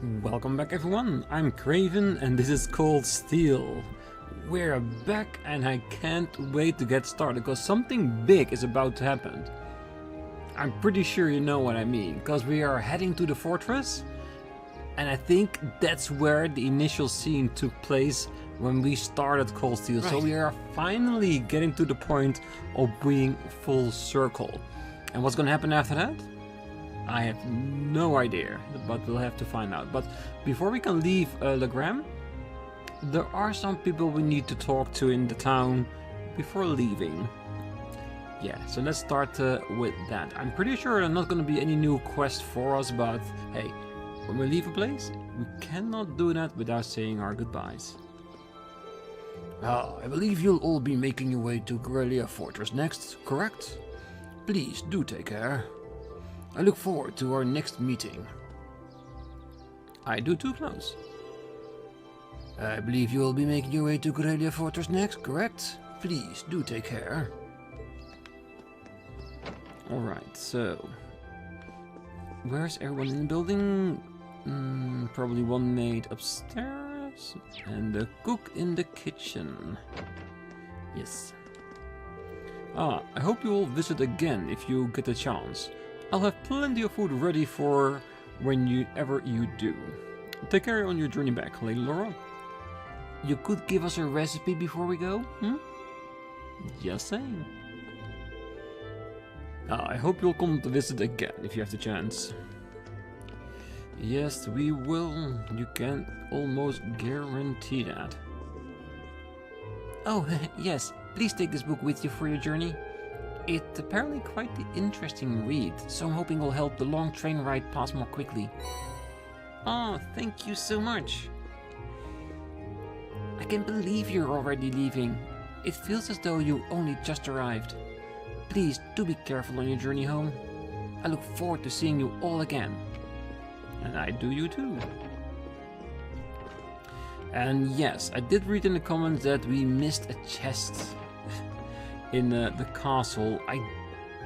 Welcome back everyone, I'm Craven and this is called Steel. We're back and I can't wait to get started because something big is about to happen. I'm pretty sure you know what I mean, because we are heading to the fortress and I think that's where the initial scene took place when we started Cold Steel. Right. So we are finally getting to the point of being full circle. And what's gonna happen after that? I have no idea, but we'll have to find out. But before we can leave Legram, there are some people we need to talk to in the town before leaving. Yeah, so let's start with that. I'm pretty sure there are not going to be any new quests for us, but hey, when we leave a place, we cannot do that without saying our goodbyes. I believe you'll all be making your way to Garrelia Fortress next, correct? Please do take care. I look forward to our next meeting. I do too, Klaus. I believe you will be making your way to Garrelia Fortress next, correct? Please do take care. Alright, so... where's everyone in the building? Probably one maid upstairs. And the cook in the kitchen. Yes. I hope you will visit again if you get a chance. I'll have plenty of food ready for whenever you do. Take care on your journey back, Lady Laura. You could give us a recipe before we go? Just saying. I hope you'll come to visit again if you have the chance. Yes, we will. You can almost guarantee that. Oh, yes. Please take this book with you for your journey. It's apparently quite the interesting read, so I'm hoping it'll help the long train ride pass more quickly. Oh, thank you so much. I can't believe you're already leaving. It feels as though you only just arrived. Please do be careful on your journey home. I look forward to seeing you all again. And I do you too. And yes, I did read in the comments that we missed a chest in the castle. I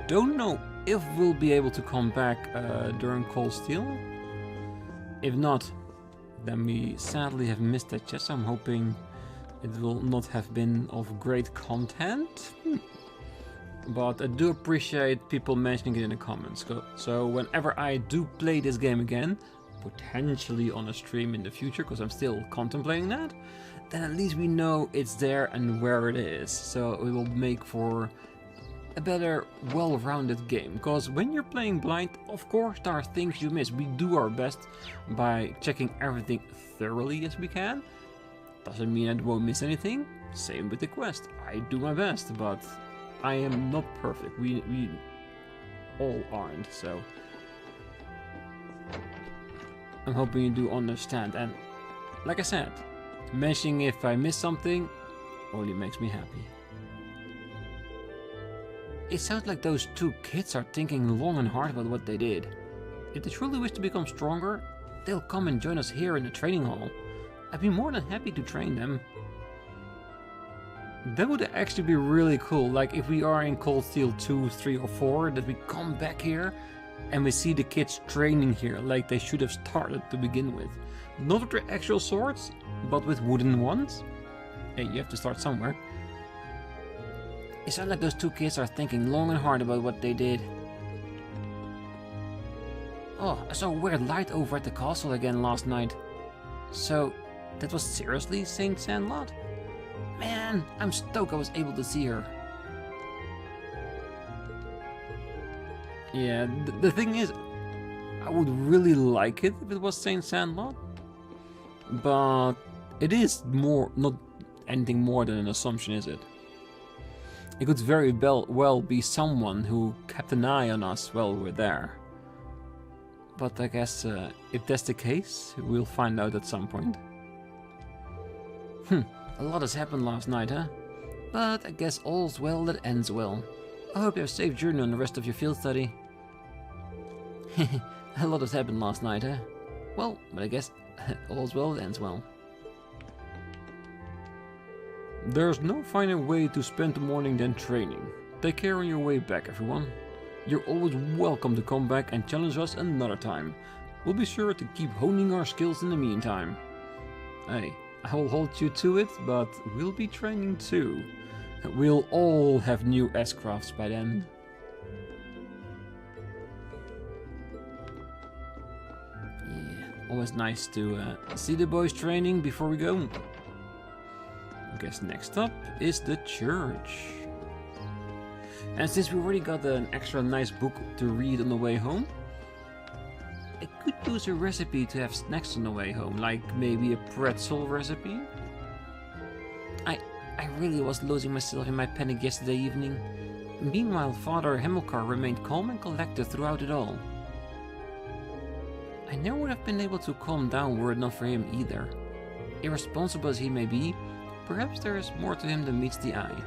don't know if we'll be able to come back during Cold Steel. If not, then we sadly have missed that chest. I'm hoping it will not have been of great content. But I do appreciate people mentioning it in the comments. So whenever I do play this game again, potentially on a stream in the future, because I'm still contemplating that, then at least we know it's there and where it is. So it will make for a better, well-rounded game. Because when you're playing blind, of course there are things you miss. We do our best by checking everything thoroughly as we can. Doesn't mean I won't miss anything. Same with the quest. I do my best, but I am not perfect. We all aren't, so I'm hoping you do understand. And like I said, mentioning if I miss something only makes me happy. It sounds like those two kids are thinking long and hard about what they did. If they truly wish to become stronger, they'll come and join us here in the training hall. I'd be more than happy to train them. That would actually be really cool, like if we are in Cold Steel 2, 3 or 4, that we come back here and we see the kids training here like they should have started to begin with. Not with their actual swords, but with wooden ones. Hey, you have to start somewhere. It sounds like those two kids are thinking long and hard about what they did. Oh, I saw a weird light over at the castle again last night. So, that was seriously Saint Sandlot? Man, I'm stoked I was able to see her. Yeah, the thing is, I would really like it if it was Saint Sandlot. But it is not anything more than an assumption, is it? It could very well be someone who kept an eye on us while we're there. But I guess if that's the case, we'll find out at some point. A lot has happened last night, huh? But I guess all's well that ends well. I hope you have a safe journey on the rest of your field study. A lot has happened last night, huh? Well, but I guess all's well that ends well. There's no finer way to spend the morning than training. Take care on your way back, everyone. You're always welcome to come back and challenge us another time. We'll be sure to keep honing our skills in the meantime. Hey, I will hold you to it, but we'll be training too. We'll all have new S-crafts by then. Yeah, always nice to see the boys training before we go. I guess next up is the church. And since we already got an extra nice book to read on the way home, I could use a recipe to have snacks on the way home, like maybe a pretzel recipe. I really was losing myself in my panic yesterday evening. Meanwhile, Father Hamilcar remained calm and collected throughout it all. I never would have been able to calm down were it not for him either. Irresponsible as he may be, perhaps there is more to him than meets the eye.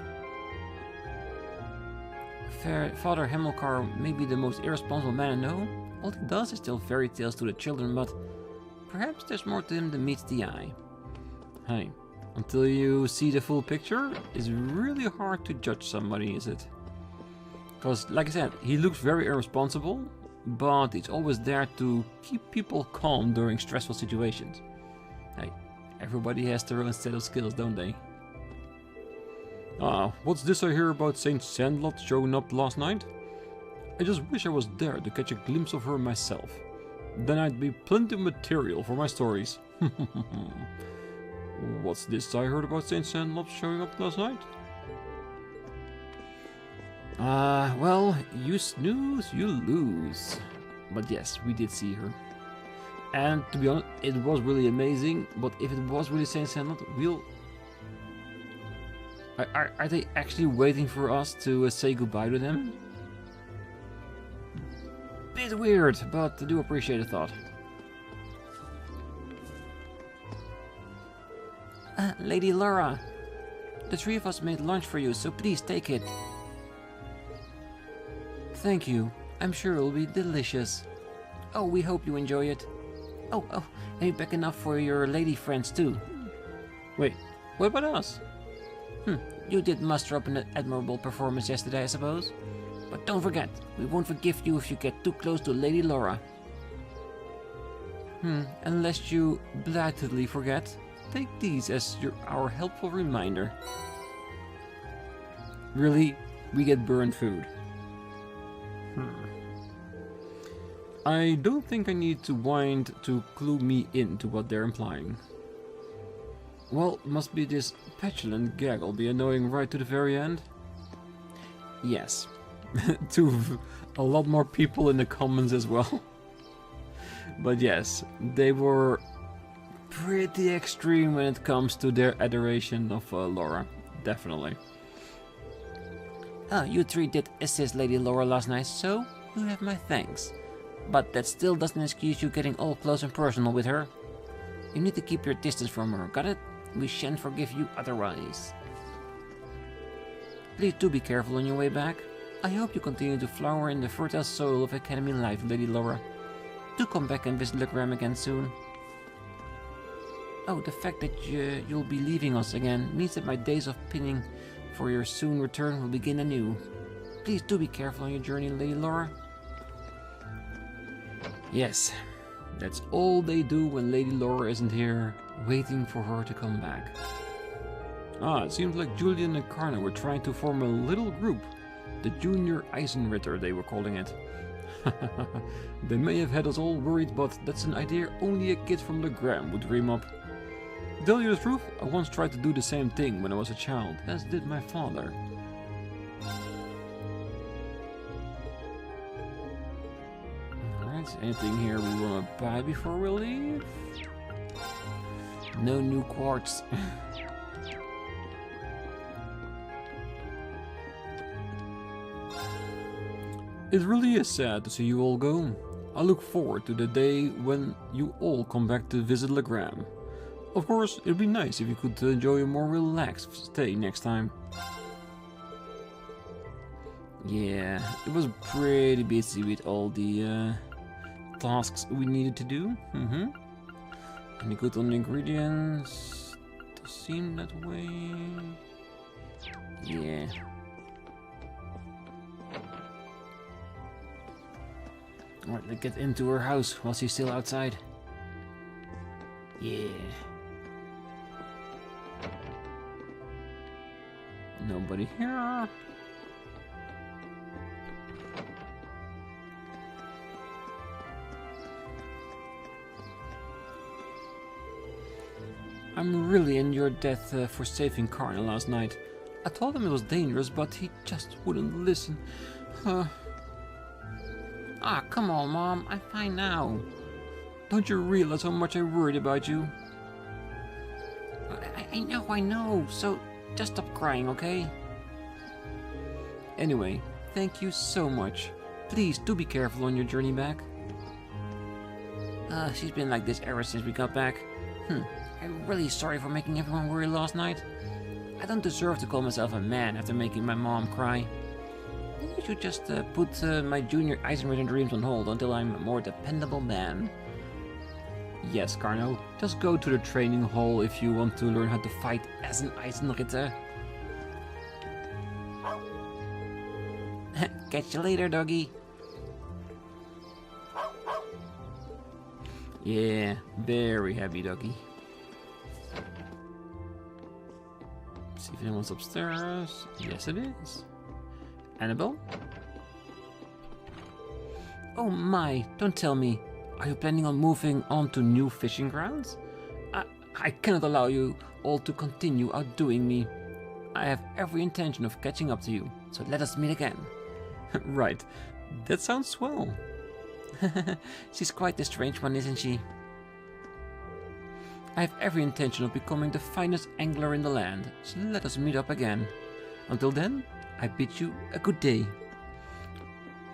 Father Hamilcar may be the most irresponsible man I know. All he does is tell fairy tales to the children, but perhaps there's more to him than meets the eye. Hey, until you see the full picture, it's really hard to judge somebody, is it? Because, like I said, he looks very irresponsible, but he's always there to keep people calm during stressful situations. Hey, everybody has their own set of skills, don't they? Ah, what's this I hear about Saint Sandlot showing up last night? I just wish I was there to catch a glimpse of her myself. Then I'd be plenty of material for my stories. What's this I heard about Saint Sandlot showing up last night? Well, you snooze, you lose. But yes, we did see her. And to be honest, it was really amazing, but if it was really Saint Sandlot, we'll... Are they actually waiting for us to say goodbye to them? Bit weird, but I do appreciate the thought. Lady Laura, the three of us made lunch for you, so please take it. Thank you. I'm sure it will be delicious. Oh, we hope you enjoy it. Oh, and you back enough for your lady friends too. Wait, what about us? You did muster up an admirable performance yesterday, I suppose. But don't forget, we won't forgive you if you get too close to Lady Laura. Unless you blatantly forget, take these as our helpful reminder. Really? We get burned food. I don't think I need to wind to clue me into what they're implying. Well, must be this petulant gaggle be annoying right to the very end? Yes. To a lot more people in the comments as well. But yes, they were pretty extreme when it comes to their adoration of Laura. Definitely. You three did assist Lady Laura last night, so you have my thanks. But that still doesn't excuse you getting all close and personal with her. You need to keep your distance from her, got it? We shan't forgive you otherwise. Please do be careful on your way back. I hope you continue to flower in the fertile soil of Academy life, Lady Laura. Do come back and visit Legram again soon. Oh, the fact that you'll be leaving us again means that my days of pinning for your soon return will begin anew. Please do be careful on your journey, Lady Laura. Yes, that's all they do when Lady Laura isn't here, waiting for her to come back. Ah, it seems like Julian and Karna were trying to form a little group. The Junior Eisenritter, they were calling it. They may have had us all worried, but that's an idea only a kid from Legram would dream up. To tell you the truth, I once tried to do the same thing when I was a child, as did my father. Alright, anything here we want to buy before we leave? No new quartz. It really is sad to see you all go. I look forward to the day when you all come back to visit Legram. Of course, it'd be nice if you could enjoy a more relaxed stay next time. Yeah, it was pretty busy with all the tasks we needed to do. Any good on the ingredients? Does seem that way. Yeah. Alright, let's get into her house while she's still outside. Yeah. Nobody here. I'm really in your debt for saving Karna last night. I told him it was dangerous, but he just wouldn't listen. Ah, come on, Mom. I'm fine now. Don't you realize how much I worried about you? I know. So just stop crying, okay? Anyway, thank you so much. Please do be careful on your journey back. She's been like this ever since we got back. I'm really sorry for making everyone worry last night. I don't deserve to call myself a man after making my mom cry. Maybe you should just put my junior Eisenritter dreams on hold until I'm a more dependable man. Yes, Carno, just go to the training hall if you want to learn how to fight as an Eisenritter. Catch you later, doggy. Yeah, very happy doggy. See if anyone's upstairs. Yes, it is. Annabelle? Oh my, don't tell me. Are you planning on moving on to new fishing grounds? I cannot allow you all to continue outdoing me. I have every intention of catching up to you, so let us meet again. Right, that sounds swell. She's quite the strange one, isn't she? I have every intention of becoming the finest angler in the land, so let us meet up again. Until then, I bid you a good day.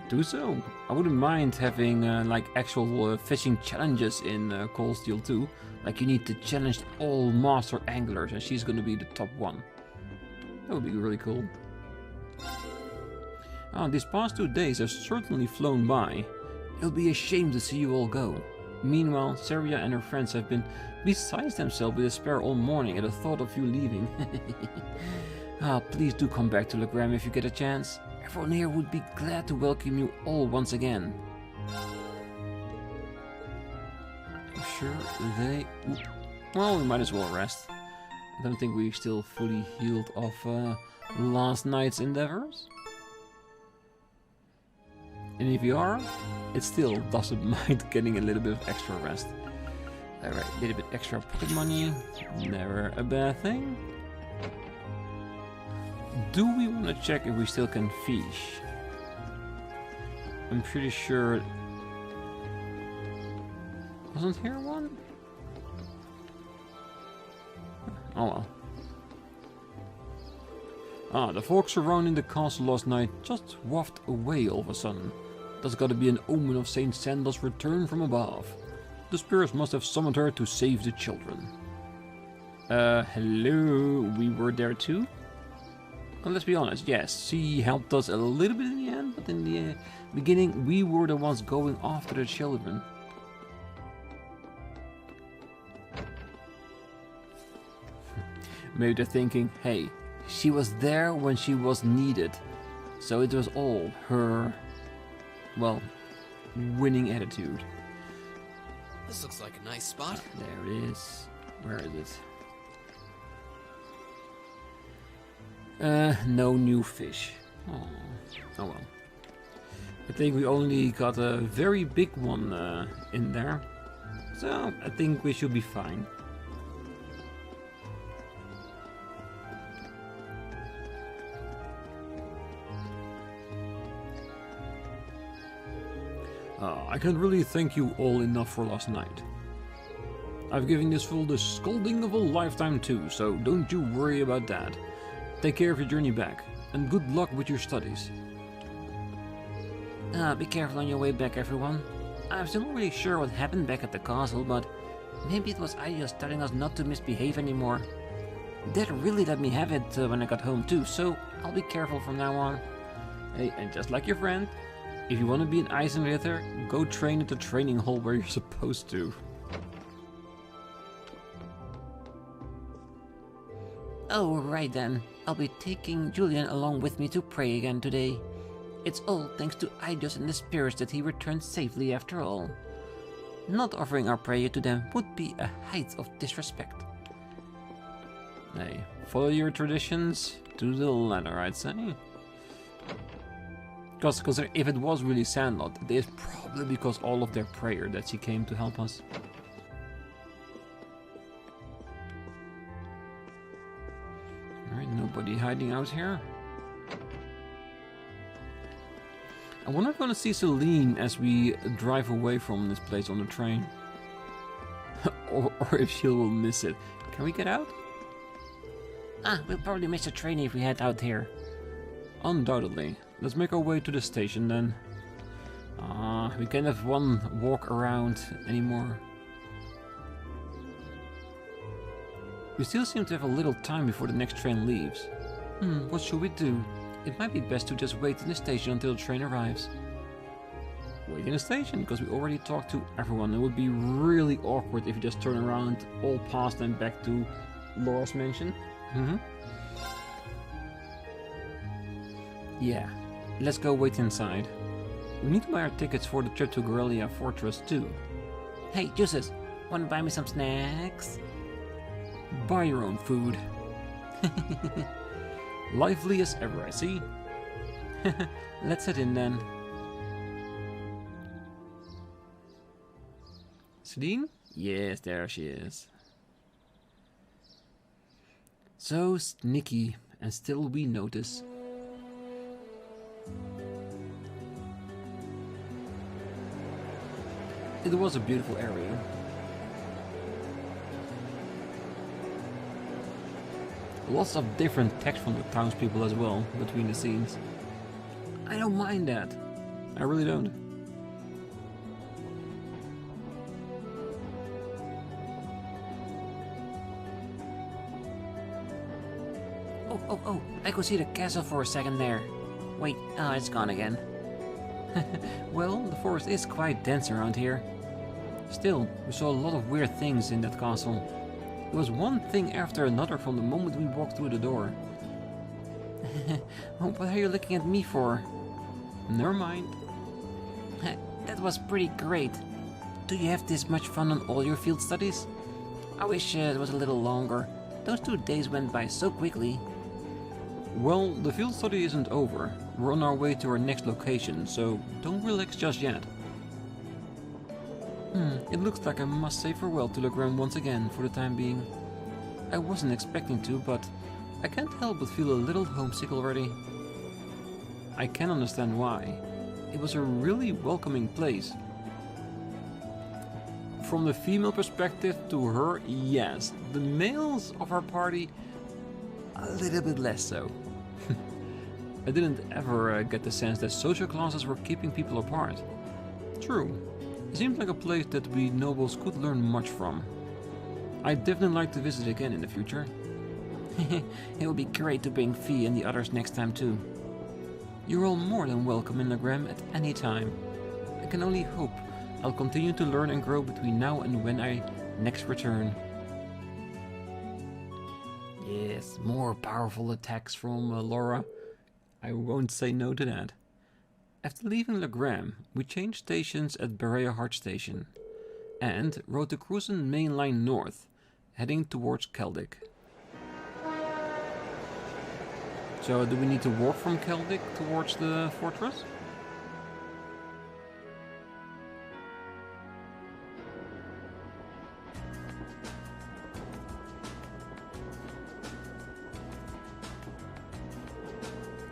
Do so. I wouldn't mind having like actual fishing challenges in Cold Steel 2. Like you need to challenge all master anglers and she's gonna be the top one. That would be really cool. These past 2 days have certainly flown by. It'll be a shame to see you all go. Meanwhile, Seria and her friends have been beside themselves with despair all morning at the thought of you leaving. Please do come back to Legram if you get a chance. Everyone here would be glad to welcome you all once again. I'm sure they... Well, we might as well rest. I don't think we're still fully healed of last night's endeavors. And if you are, it still doesn't mind getting a little bit of extra rest. Alright, a little bit extra pocket money, never a bad thing. Do we want to check if we still can fish? I'm pretty sure... Wasn't here one? Oh well. The folks surrounding the castle last night just wafted away all of a sudden. That's gotta be an omen of Saint Sandal's return from above. The spirits must have summoned her to save the children. Hello, we were there too? Well, let's be honest, yes, she helped us a little bit in the end, but in the beginning we were the ones going after the children. Maybe they're thinking, hey, she was there when she was needed, so it was all her, well, winning attitude. This looks like a nice spot. There it is. Where is it? No new fish. Oh well. I think we only got a very big one in there. So I think we should be fine. I can't really thank you all enough for last night. I've given this fool the scolding of a lifetime too, so don't you worry about that. Take care of your journey back, and good luck with your studies. Be careful on your way back, everyone. I'm still not really sure what happened back at the castle, but maybe it was Ayos telling us not to misbehave anymore. Dad really let me have it when I got home too, so I'll be careful from now on. Hey, and just like your friend, if you want to be an Eisenritter, go train at the training hall where you're supposed to. Oh, right then. I'll be taking Julian along with me to pray again today. It's all thanks to Eidos and the spirits that he returned safely after all. Not offering our prayer to them would be a height of disrespect. Hey, follow your traditions to the letter, I'd say. Because if it was really Sandlot, it is probably because all of their prayer that she came to help us. Alright, nobody hiding out here. I wonder if we're gonna see Celine as we drive away from this place on the train. or if she will miss it. Can we get out? We'll probably miss a train if we head out here. Undoubtedly. Let's make our way to the station then. We can't have one walk around anymore. We still seem to have a little time before the next train leaves. What should we do? It might be best to just wait in the station until the train arrives. Wait in the station, because we already talked to everyone. It would be really awkward if you just turn around all past and back to Laura's mansion. Yeah, let's go wait inside. We need to buy our tickets for the trip to Garrelia Fortress too. Hey, Juices, wanna buy me some snacks? Buy your own food. Lively as ever, I see. Let's head in then. Celine? Yes, there she is. So sneaky, and still we notice. It was a beautiful area. Lots of different text from the townspeople as well, between the scenes. I don't mind that. I really don't. Oh, I could see the castle for a second there. Wait, it's gone again. Well, the forest is quite dense around here. Still, we saw a lot of weird things in that castle. It was one thing after another from the moment we walked through the door. What are you looking at me for? Never mind. That was pretty great. Do you have this much fun on all your field studies? I wish it was a little longer. Those 2 days went by so quickly. Well, the field study isn't over. We're on our way to our next location, so don't relax just yet. It looks like I must say farewell to Legram once again for the time being. I wasn't expecting to, but I can't help but feel a little homesick already. I can understand why. It was a really welcoming place. From the female perspective to her, yes. The males of our party, a little bit less so. I didn't ever get the sense that social classes were keeping people apart. True. It seemed like a place that we nobles could learn much from. I'd definitely like to visit again in the future. It would be great to bring Fee and the others next time too. You're all more than welcome in Legram at any time. I can only hope I'll continue to learn and grow between now and when I next return. Yes, more powerful attacks from Laura. I won't say no to that. After leaving Legram, we changed stations at Berea Station and rode the Cruzen main line north, heading towards Keldic. So do we need to walk from Keldic towards the fortress?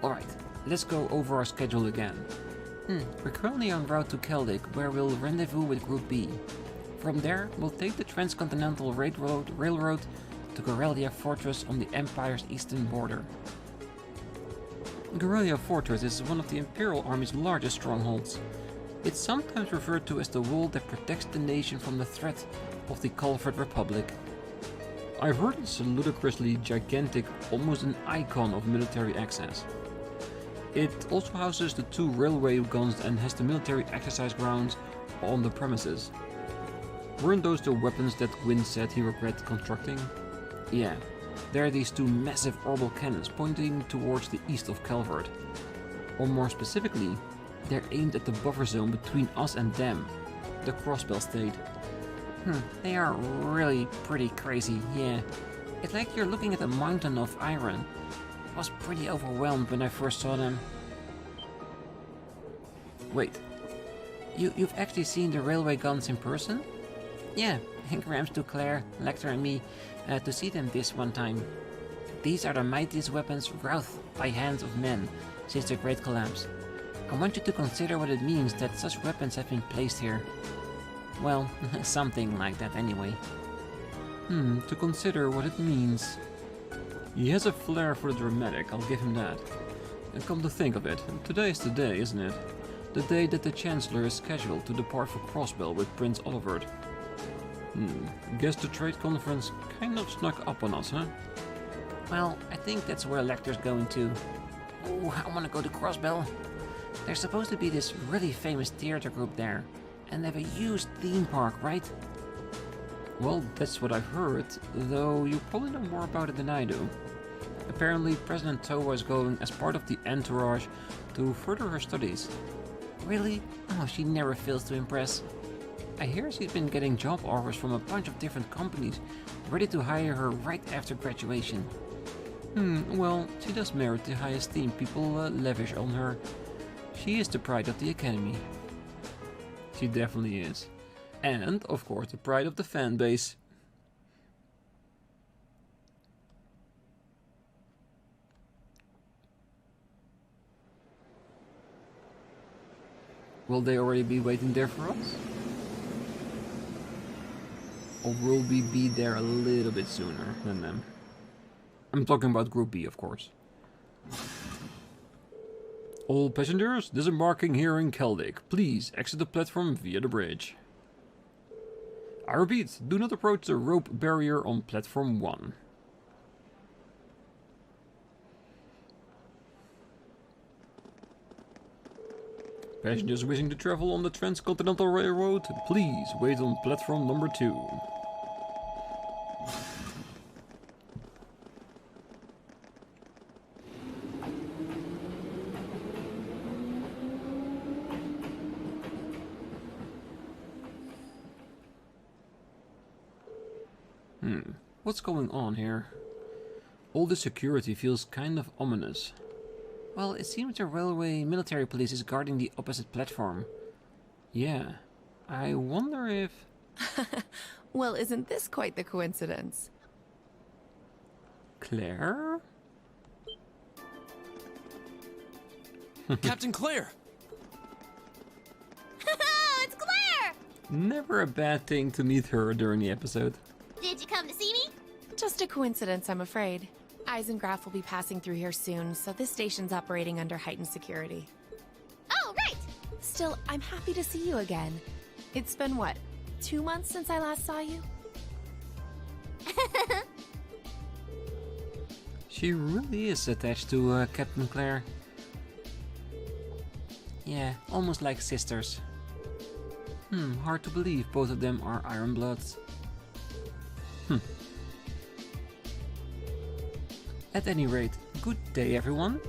Alright, let's go over our schedule again. We're currently en route to Keldic, where we'll rendezvous with Group B. From there, we'll take the Transcontinental Railroad to Garrelia Fortress on the Empire's eastern border. Garrelia Fortress is one of the Imperial Army's largest strongholds. It's sometimes referred to as the wall that protects the nation from the threat of the Culvert Republic. I've heard it's ludicrously gigantic, almost an icon of military access. It also houses the 2 railway guns and has the military exercise grounds on the premises. Weren't those the weapons that Gwyn said he regretted constructing? Yeah, there are these 2 massive orbital cannons pointing towards the east of Calvert. Or more specifically, they're aimed at the buffer zone between us and them, the Crossbell State. They are really pretty crazy, yeah. It's like you're looking at a mountain of iron. I was pretty overwhelmed when I first saw them. Wait, you've actually seen the railway guns in person? Yeah, Grams took Claire, Lecter and me to see them this one time. These are the mightiest weapons wrought by hands of men since the Great Collapse. I want you to consider what it means that such weapons have been placed here. Well, something like that anyway. To consider what it means. He has a flair for the dramatic, I'll give him that. And come to think of it, today is the day, isn't it? The day that the Chancellor is scheduled to depart for Crossbell with Prince Olivert. Guess the trade conference kind of snuck up on us, huh? Well, I think that's where Lecter's going to. Oh, I want to go to Crossbell. There's supposed to be this really famous theater group there. And they have a huge theme park, right? Well, that's what I've heard, though you probably know more about it than I do. Apparently, President Towa is going as part of the entourage to further her studies. Really? Oh, she never fails to impress. I hear she's been getting job offers from a bunch of different companies, ready to hire her right after graduation. Well, she does merit the high esteem people lavish on her. She is the pride of the Academy. She definitely is. And, of course, the pride of the fan base. Will they already be waiting there for us? Or will we be there a little bit sooner than them? I'm talking about Group B, of course. All passengers disembarking here in Keldic, please exit the platform via the bridge. I repeat, do not approach the rope barrier on platform 1. Passengers wishing to travel on the Transcontinental Railroad, please wait on platform number 2. What's going on here? All the security feels kind of ominous. Well, it seems the railway military police is guarding the opposite platform. Yeah, I wonder if... Well, isn't this quite the coincidence? Claire? Captain Claire! It's Claire! Never a bad thing to meet her during the episode. Did you come to see me? Just a coincidence, I'm afraid. Eisengraf will be passing through here soon, so this station's operating under heightened security. Oh, right! Still, I'm happy to see you again. It's been, what, 2 months since I last saw you? She really is attached to Captain Claire. Yeah, almost like sisters. Hard to believe both of them are Ironbloods. At any rate, good day everyone.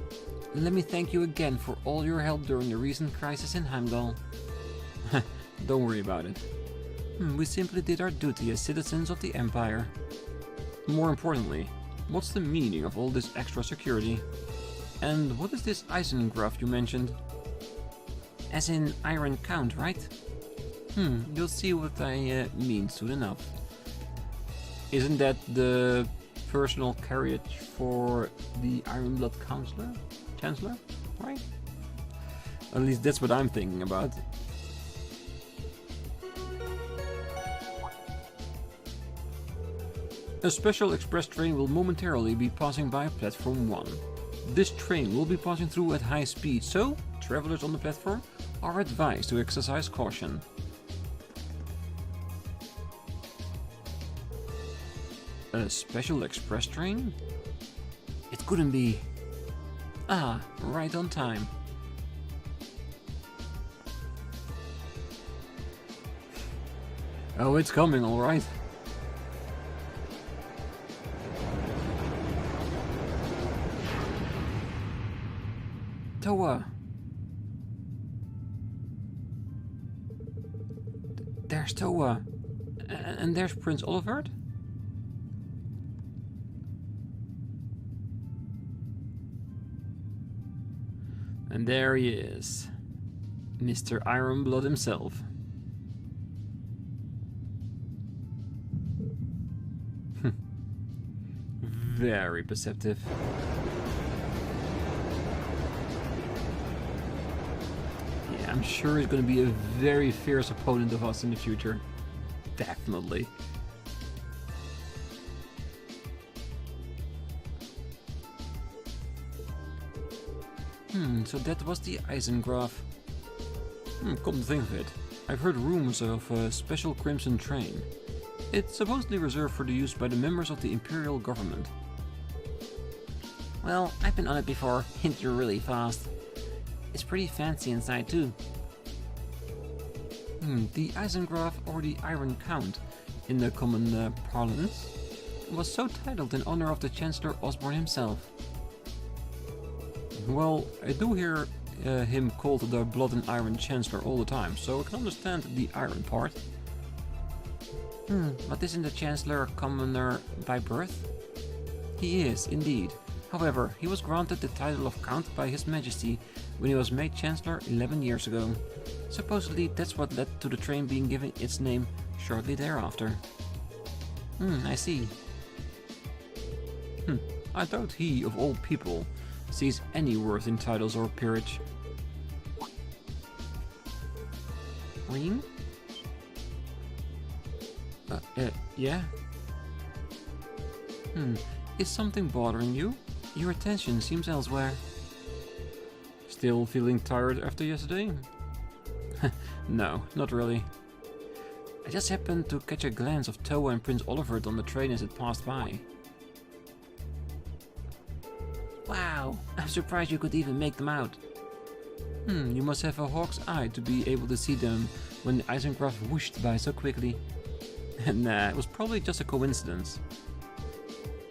Let me thank you again for all your help during the recent crisis in Heimdall. Don't worry about it. We simply did our duty as citizens of the Empire. More importantly, what's the meaning of all this extra security? And what is this Eisengraf you mentioned? As in Iron Count, right? You'll see what I mean soon enough. Isn't that the personal carriage for the Ironblood Chancellor, right? At least that's what I'm thinking about. A special express train will momentarily be passing by platform 1. This train will be passing through at high speed, so travelers on the platform are advised to exercise caution. A special express train? It couldn't be. Ah, right on time. Oh, it's coming, all right. Towa, there's Toa. And there's Prince Olivert. And there he is. Mr. Ironblood himself. Very perceptive. Yeah, I'm sure he's going to be a very fierce opponent of us in the future. Definitely. So that was the Eisengraf. Come to think of it, I've heard rumors of a special Crimson train. It's supposedly reserved for the use by the members of the Imperial government. Well, I've been on it before, and you're really fast. It's pretty fancy inside too. The Eisengraf, or the Iron Count, in the common parlance, was so titled in honor of the Chancellor Osborne himself. Well, I do hear him called the Blood and Iron Chancellor all the time, so I can understand the iron part. But isn't the Chancellor a commoner by birth? He is, indeed. However, he was granted the title of Count by His Majesty when he was made Chancellor 11 years ago. Supposedly that's what led to the train being given its name shortly thereafter. I see. I doubt he, of all people, sees any worth in titles or peerage. Rean? Yeah? Is something bothering you? Your attention seems elsewhere. Still feeling tired after yesterday? No, not really. I just happened to catch a glance of Toa and Prince Olivert on the train as it passed by. Wow, I'm surprised you could even make them out. You must have a hawk's eye to be able to see them when the Eisengraf whooshed by so quickly. Nah, it was probably just a coincidence.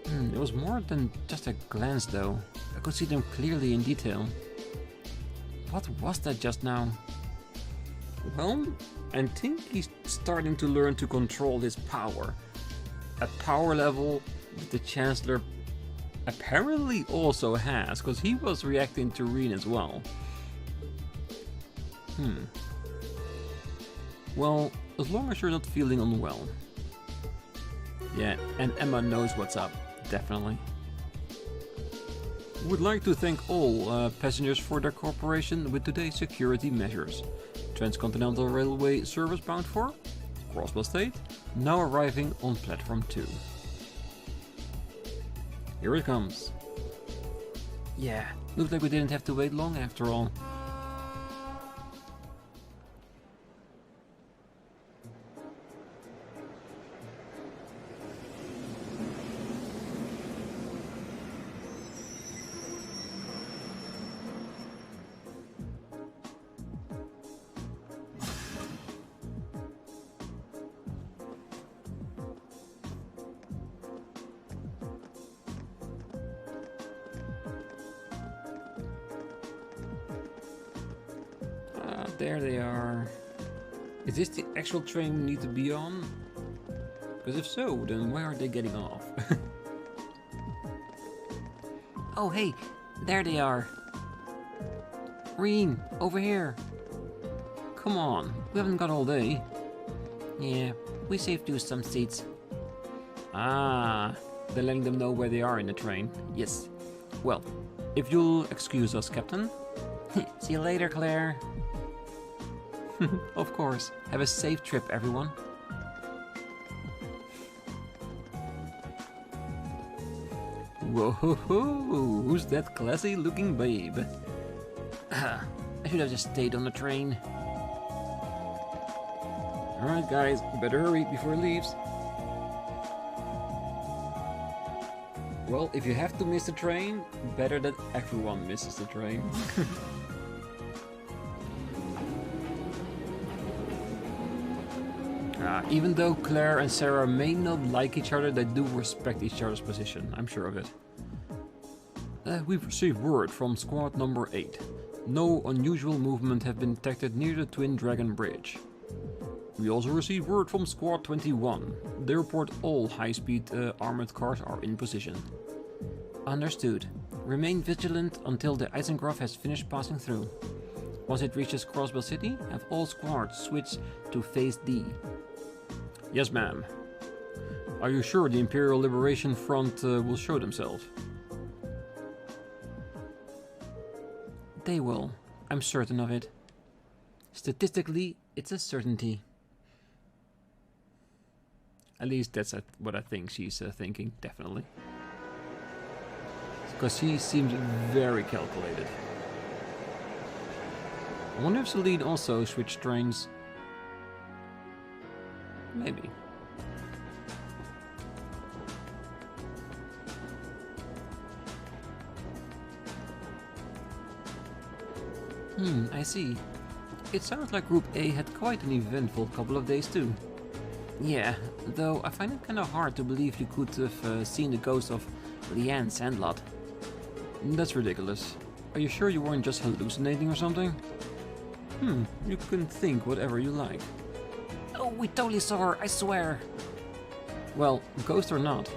It was more than just a glance though. I could see them clearly in detail. What was that just now? Well, I think he's starting to learn to control his power. A power level that the Chancellor apparently also has, because he was reacting to Rean as well. Well, as long as you're not feeling unwell. Yeah, and Emma knows what's up, definitely. Would like to thank all passengers for their cooperation with today's security measures. Transcontinental Railway service bound for Crossbow State, now arriving on platform 2. Here it comes. Yeah, looks like we didn't have to wait long after all. There they are. Is this the actual train we need to be on? Because if so, then where are they getting off? Oh hey, there they are. Rean, over here. Come on, we haven't got all day. Yeah, we saved you some seats. Ah, they're letting them know where they are in the train. Yes. Well, if you'll excuse us, Captain. See you later, Claire. Of course. Have a safe trip, everyone. Whoa, who's that classy looking babe? I should have just stayed on the train. Alright guys, better hurry before it leaves. Well, if you have to miss the train, better that everyone misses the train. Even though Claire and Sarah may not like each other, they do respect each other's position, I'm sure of it. We've received word from squad number 8. No unusual movement have been detected near the Twin Dragon Bridge. We also received word from Squad 21. They report all high-speed armored cars are in position. Understood. Remain vigilant until the Eisengraf has finished passing through. Once it reaches Crossbell City, have all squads switch to Phase D. Yes, ma'am. Are you sure the Imperial Liberation Front will show themselves? They will. I'm certain of it. Statistically, it's a certainty. At least that's what I think she's thinking, definitely. Because she seems very calculated. I wonder if Celine also switched trains. Maybe. I see. It sounds like Group A had quite an eventful couple of days too. Yeah, though I find it kinda hard to believe you could have seen the ghost of Leanne Sandlot. That's ridiculous. Are you sure you weren't just hallucinating or something? You can think whatever you like. Oh, we totally saw her, I swear! Well, ghost or not,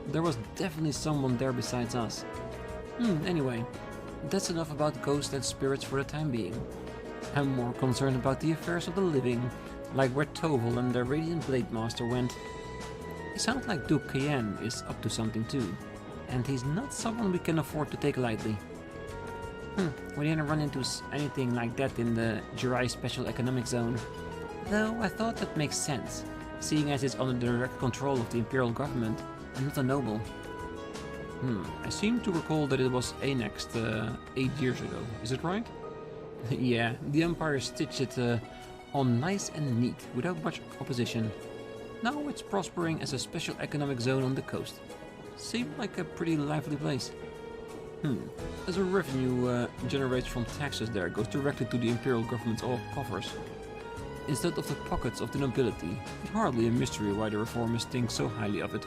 there was definitely someone there besides us. Anyway, that's enough about ghosts and spirits for the time being. I'm more concerned about the affairs of the living, like where Toval and the Radiant Blade Master went. It sounds like Duke Cayenne is up to something too, and he's not someone we can afford to take lightly. We didn't run into anything like that in the Jirai Special Economic Zone. Though I thought that makes sense, seeing as it's under the direct control of the Imperial government and not a noble. I seem to recall that it was annexed 8 years ago, is it right? Yeah, the Empire stitched it on nice and neat, without much opposition. Now it's prospering as a special economic zone on the coast. Seemed like a pretty lively place. As a revenue generated from taxes there goes directly to the Imperial government's coffers. Instead of the pockets of the nobility, it's hardly a mystery why the reformists think so highly of it.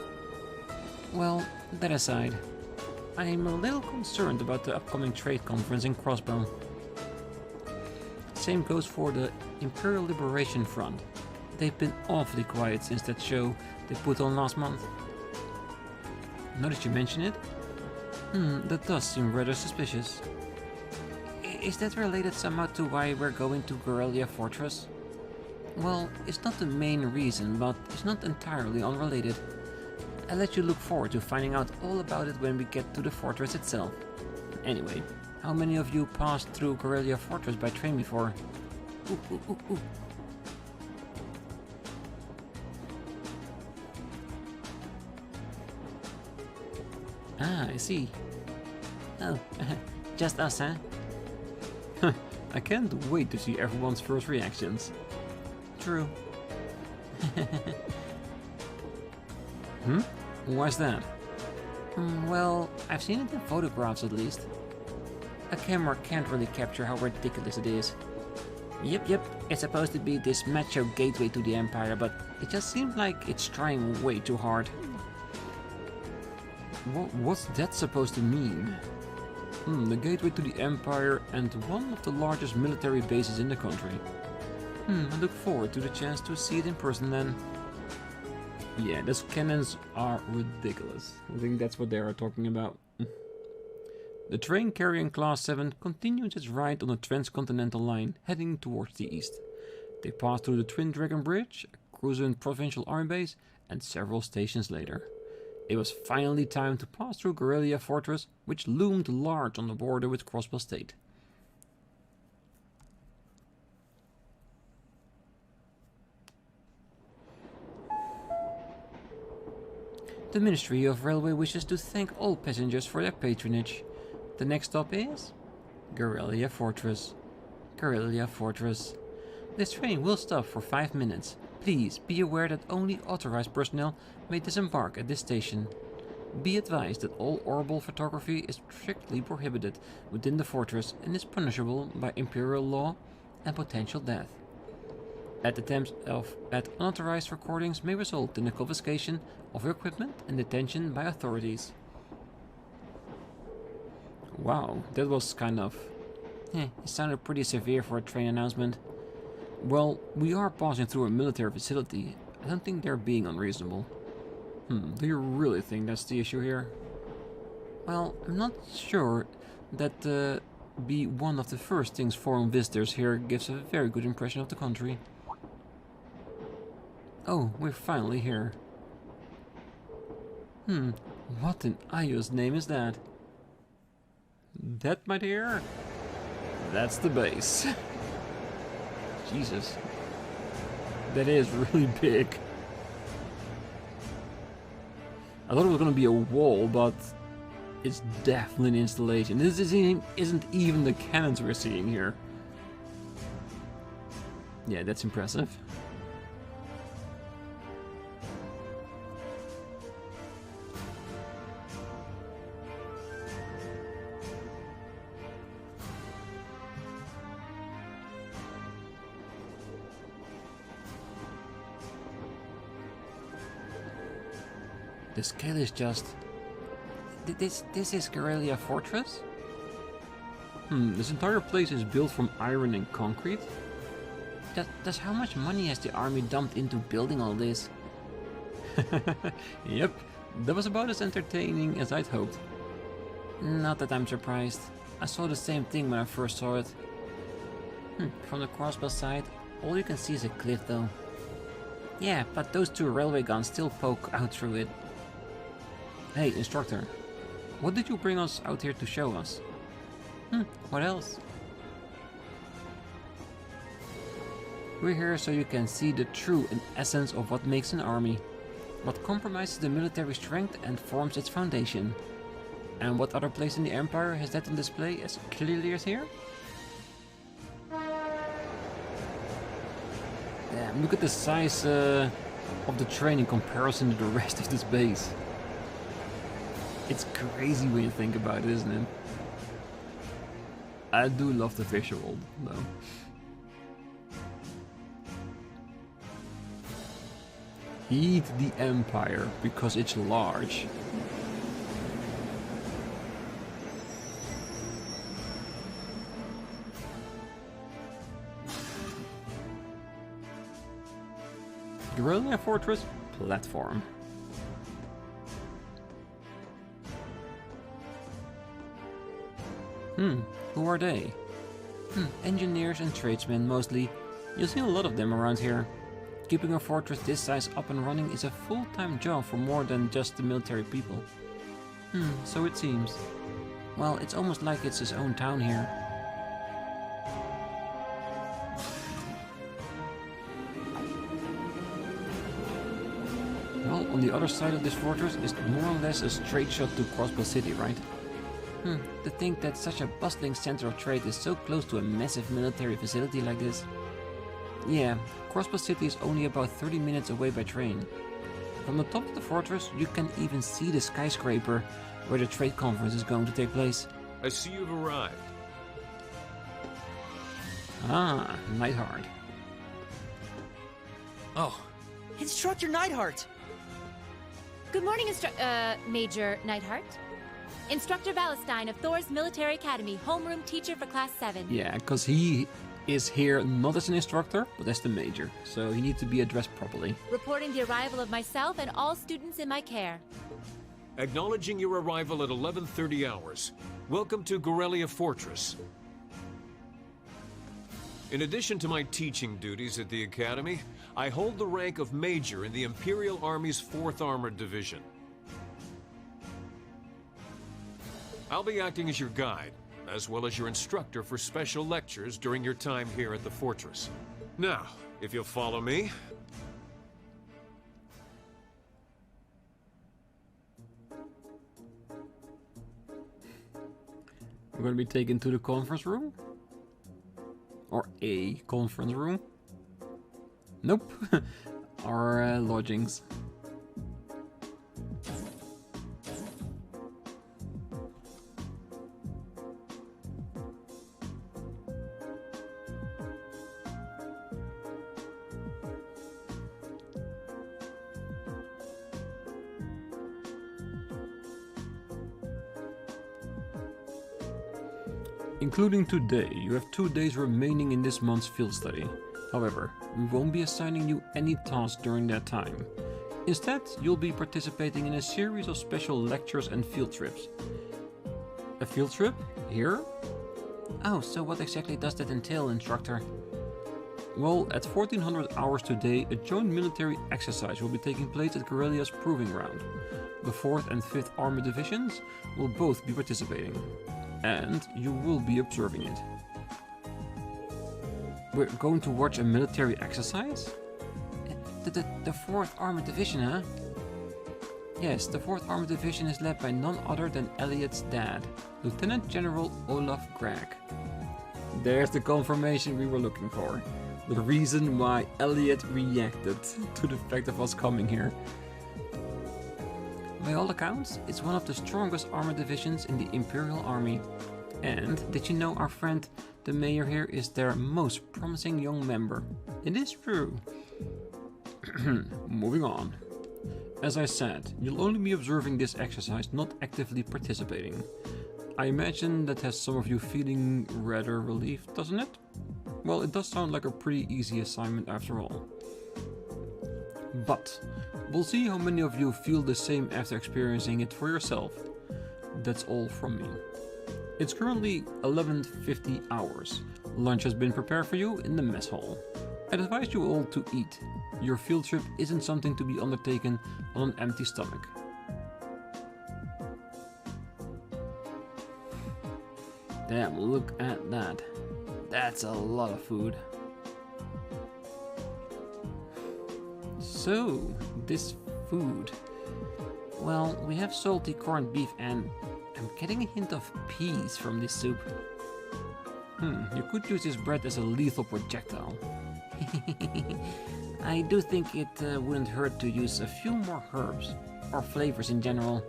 Well, that aside, I'm a little concerned about the upcoming trade conference in Crossbow. Same goes for the Imperial Liberation Front. They've been awfully quiet since that show they put on last month. Now that you mention it, that does seem rather suspicious. Is that related somehow to why we're going to Garrelia Fortress? Well, it's not the main reason, but it's not entirely unrelated. I'll let you look forward to finding out all about it when we get to the fortress itself. Anyway, how many of you passed through Garrelia Fortress by train before? Ooh. Ah, I see. Oh, just us, huh? I can't wait to see everyone's first reactions. True. Why's that? Well, I've seen it in photographs at least. A camera can't really capture how ridiculous it is. Yep, it's supposed to be this macho gateway to the Empire, but it just seems like it's trying way too hard. What's that supposed to mean? The gateway to the Empire and one of the largest military bases in the country. I look forward to the chance to see it in person then. Yeah, those cannons are ridiculous. I think that's what they are talking about. The train carrying Class 7 continues its ride on the transcontinental line, heading towards the east. They pass through the Twin Dragon Bridge, a Cruisin Provincial Army base, and several stations later. It was finally time to pass through Garrelia Fortress, which loomed large on the border with Crossbell State. The Ministry of Railway wishes to thank all passengers for their patronage. The next stop is Garrelia Fortress. Garrelia Fortress. This train will stop for 5 minutes. Please be aware that only authorized personnel may disembark at this station. Be advised that all orbital photography is strictly prohibited within the fortress and is punishable by Imperial law and potential death. Attempts at unauthorized recordings may result in the confiscation of your equipment and detention by authorities. Wow, that was kind of... it sounded pretty severe for a train announcement. Well, we are passing through a military facility. I don't think they're being unreasonable. Do you really think that's the issue here? Well, I'm not sure that be one of the first things foreign visitors here gives a very good impression of the country. Oh, we're finally here. What in Io's name is that? That, my dear? That's the base. Jesus. That is really big. I thought it was going to be a wall, but it's definitely an installation. This isn't even the cannons we're seeing here. Yeah, that's impressive. The scale is just... This is Garrelia Fortress? This entire place is built from iron and concrete? Does how much money has the army dumped into building all this? Yep, that was about as entertaining as I'd hoped. Not that I'm surprised. I saw the same thing when I first saw it. From the crossbow side, all you can see is a cliff though. Yeah, but those two railway guns still poke out through it. Hey, instructor. What did you bring us out here to show us? What else? We're here so you can see the true essence of what makes an army. What compromises the military strength and forms its foundation. And what other place in the Empire has that on display as clearly as here? Damn, look at the size of the train in comparison to the rest of this base. It's crazy when you think about it, isn't it? I do love the visual, though. Heed the Empire, because it's large. Garrelia Fortress platform. Who are they? Engineers and tradesmen mostly. You'll see a lot of them around here. Keeping a fortress this size up and running is a full-time job for more than just the military people. So it seems. Well, it's almost like it's his own town here. Well, on the other side of this fortress is more or less a straight shot to Crossbow City, right? To think that such a bustling center of trade is so close to a massive military facility like this. Yeah, Crossbow City is only about 30 minutes away by train. From the top of the fortress, you can even see the skyscraper where the trade conference is going to take place. I see you've arrived. Ah, Neidhart. Oh, Instructor Neidhart! Good morning, Major Neidhart. Instructor Valestein of Thors Military Academy, homeroom teacher for Class 7. Yeah, because he is here not as an instructor, but as the major, so he needs to be addressed properly. Reporting the arrival of myself and all students in my care. Acknowledging your arrival at 11:30 hours. Welcome to Garrelia Fortress. In addition to my teaching duties at the Academy, I hold the rank of Major in the Imperial Army's 4th Armored Division. I'll be acting as your guide, as well as your instructor for special lectures during your time here at the fortress. Now, if you'll follow me... We're going to be taken to the conference room? Or a conference room? Nope. Our lodgings. Including today, you have 2 days remaining in this month's field study. However, we won't be assigning you any tasks during that time. Instead, you'll be participating in a series of special lectures and field trips. A field trip? Here? Oh, so what exactly does that entail, instructor? Well, at 1400 hours today, a joint military exercise will be taking place at Garrelia's Proving Ground. The 4th and 5th Armored Divisions will both be participating, and you will be observing it. We're going to watch a military exercise? The 4th Armored Division, huh? Yes, the 4th Armored Division is led by none other than Elliot's dad, Lieutenant General Olaf Gregg. There's the confirmation we were looking for. The reason why Elliot reacted to the fact of us coming here. By all accounts, it's one of the strongest armored divisions in the Imperial Army. And did you know our friend, the mayor here, is their most promising young member? It is true. Moving on. As I said, you'll only be observing this exercise, not actively participating. I imagine that has some of you feeling rather relieved, doesn't it? Well, it does sound like a pretty easy assignment after all. But we'll see how many of you feel the same after experiencing it for yourself. That's all from me. It's currently 11:50 hours. Lunch has been prepared for you in the mess hall. I'd advise you all to eat. Your field trip isn't something to be undertaken on an empty stomach. Damn, look at that. That's a lot of food. So, this food. Well, we have salty corned beef and I'm getting a hint of peas from this soup. You could use this bread as a lethal projectile. I do think it wouldn't hurt to use a few more herbs, or flavors in general.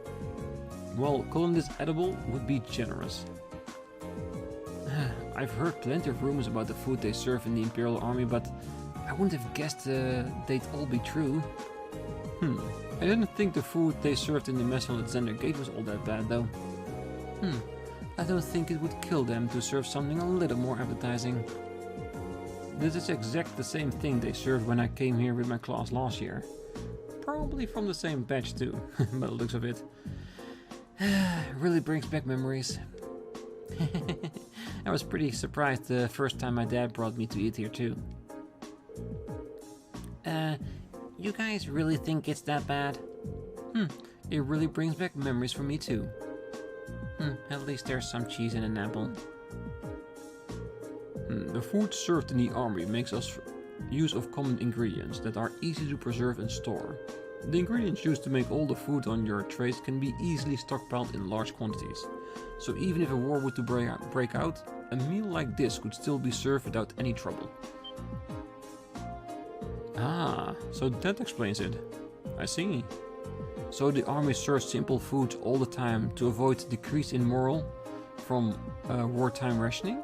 Well, calling this edible would be generous. I've heard plenty of rumors about the food they serve in the Imperial Army, but I wouldn't have guessed they'd all be true. I didn't think the food they served in the mess hall at Zender Gate was all that bad, though. I don't think it would kill them to serve something a little more appetizing. This is exactly the same thing they served when I came here with my class last year. Probably from the same batch too, by the looks of it. Really brings back memories. I was pretty surprised the first time my dad brought me to eat here too. You guys really think it's that bad? It really brings back memories for me too. At least there's some cheese and an apple. The food served in the army makes us use of common ingredients that are easy to preserve and store. The ingredients used to make all the food on your trays can be easily stockpiled in large quantities. So even if a war were to break out, a meal like this could still be served without any trouble. Ah, so that explains it. I see. So the army serves simple food all the time to avoid decrease in morale from wartime rationing?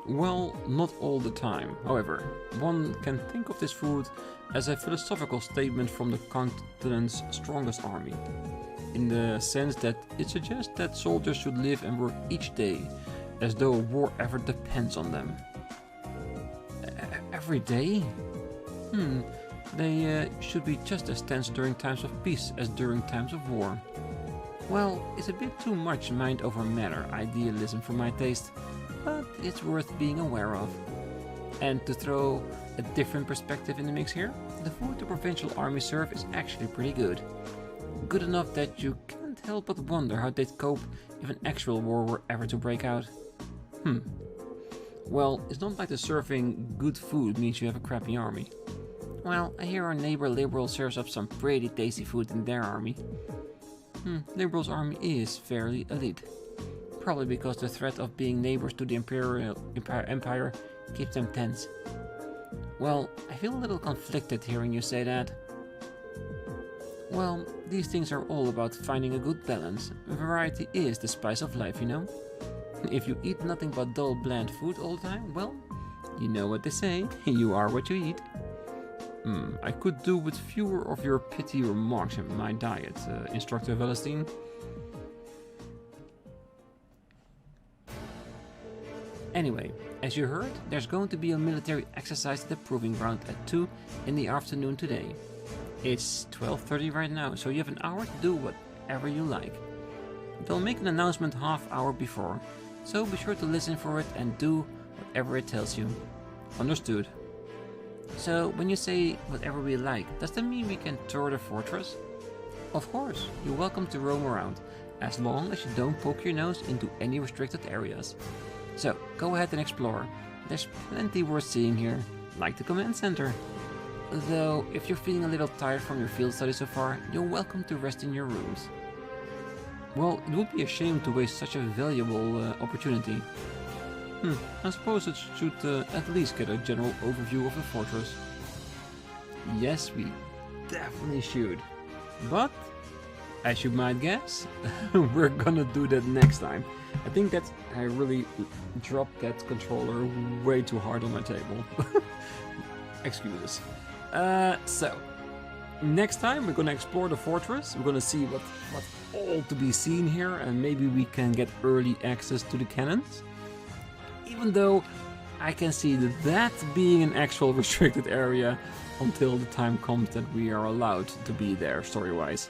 Well, not all the time. However, one can think of this food as a philosophical statement from the continent's strongest army, in the sense that it suggests that soldiers should live and work each day as though a war effort depends on them. Every day? They should be just as tense during times of peace as during times of war. Well, it's a bit too much mind over matter idealism for my taste, but it's worth being aware of. And to throw a different perspective in the mix here, the food the provincial army serve is actually pretty good. Good enough that you can't help but wonder how they'd cope if an actual war were ever to break out. Well, it's not like the serving good food means you have a crappy army. Well, I hear our neighbor Liberal serves up some pretty tasty food in their army. Liberal's army is fairly elite. Probably because the threat of being neighbors to the Imperial Empire keeps them tense. Well, I feel a little conflicted hearing you say that. Well, these things are all about finding a good balance. Variety is the spice of life, you know? If you eat nothing but dull, bland food all the time, well, you know what they say, you are what you eat. I could do with fewer of your pithy remarks in my diet, Instructor Valestine. Anyway, as you heard, there's going to be a military exercise at the Proving Ground at 2 in the afternoon today. It's 12:30 right now, so you have an hour to do whatever you like. They'll make an announcement half hour before, so be sure to listen for it and do whatever it tells you. Understood. So, when you say whatever we like, does that mean we can tour the fortress? Of course, you're welcome to roam around, as long as you don't poke your nose into any restricted areas. So, go ahead and explore. There's plenty worth seeing here, like the command center. Though, if you're feeling a little tired from your field study so far, you're welcome to rest in your rooms. Well, it would be a shame to waste such a valuable opportunity. I suppose it should at least get a general overview of the fortress. Yes, we definitely should. But, as you might guess, we're gonna do that next time. I think that I really dropped that controller way too hard on my table. Excuses. So, next time we're gonna explore the fortress. We're gonna see what's all to be seen here, and maybe we can get early access to the cannons. Even though I can see that being an actual restricted area until the time comes that we are allowed to be there story-wise.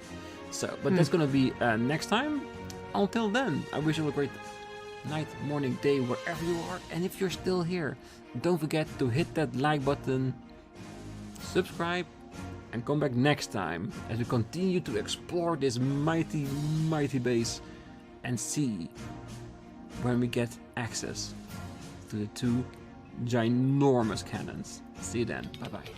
So, but that's gonna be next time. Until then, I wish you a great night, morning, day, wherever you are. And if you're still here, don't forget to hit that like button, subscribe, and come back next time as we continue to explore this mighty, mighty base and see when we get access to the 2 ginormous cannons. See you then. Bye-bye.